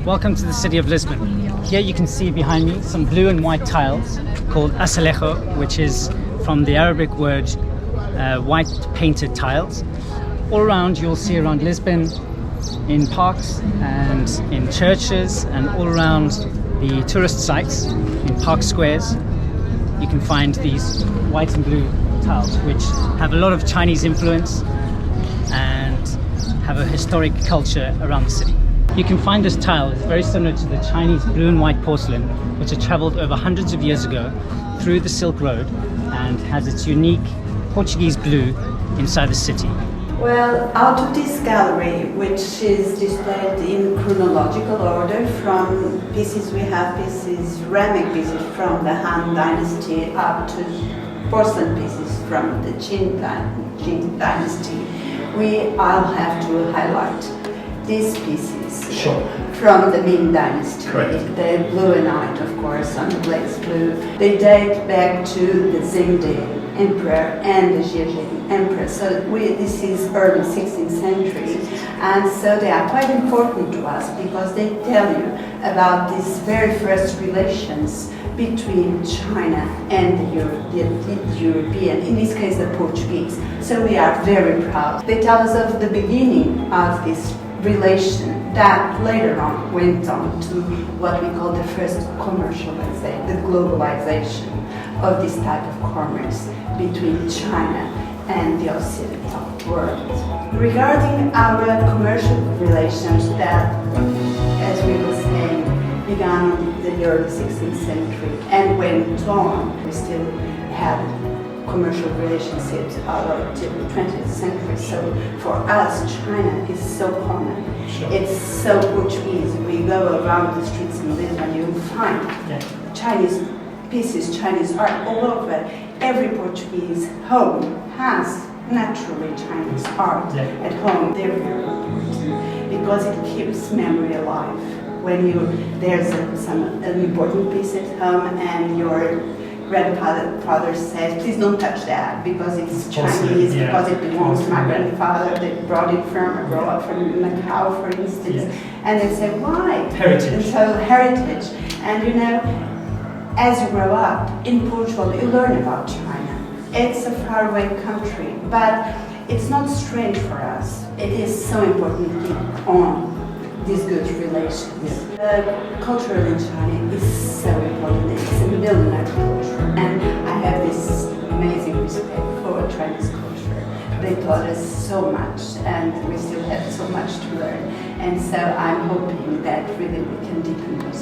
Welcome to the city of Lisbon. Here you can see behind me some blue and white tiles called azulejo, which is from the Arabic word white painted tiles. All around you'll see around Lisbon, in parks and in churches and all around the tourist sites, in park squares, you can find these white and blue tiles which have a lot of Chinese influence and have a historic culture around the city. You can find this tile is very similar to the Chinese blue and white porcelain, which had traveled over hundreds of years ago through the Silk Road and has its unique Portuguese blue inside the city. Well, out of this gallery, which is displayed in chronological order, from pieces we have pieces, ceramic pieces from the Han Dynasty up to porcelain pieces from the Qin Dynasty, I'll have to highlight these pieces from the Ming Dynasty. Correct. The blue and white, of course, unveils blue. They date back to the Zhengde Emperor and the Zhejiang Emperor. So this is early 16th century, and so they are quite important to us because they tell you about these very first relations between China and the European, in this case the Portuguese. So we are very proud. They tell us of the beginning of this relation that later on went on to what we call the first commercialization, the globalization of this type of commerce between China and the Occidental world. Regarding our commercial relations that, as we were saying, began in the early 16th century and went on, we still had commercial relationships till the 20th century. So for us, China is so common. Sure. It's so Portuguese. We go around the streets in Lisbon, you find Chinese pieces, Chinese art all over. Every Portuguese home has naturally Chinese art at home. They're very important because it keeps memory alive. When there's an important piece at home and your grandfather says, please don't touch that because it's Chinese, because it belongs to my grandfather, they brought it from Macau, for instance, and they say, why? Heritage. And so heritage. And you know, as you grow up in Portugal, you learn about China. It's a faraway country, but it's not strange for us. It is so important to keep on these good relations. Culture in China is so important. It's a millenary culture, and I have this amazing respect for Chinese culture. They taught us so much, and we still have so much to learn. And so I'm hoping that really we can deepen those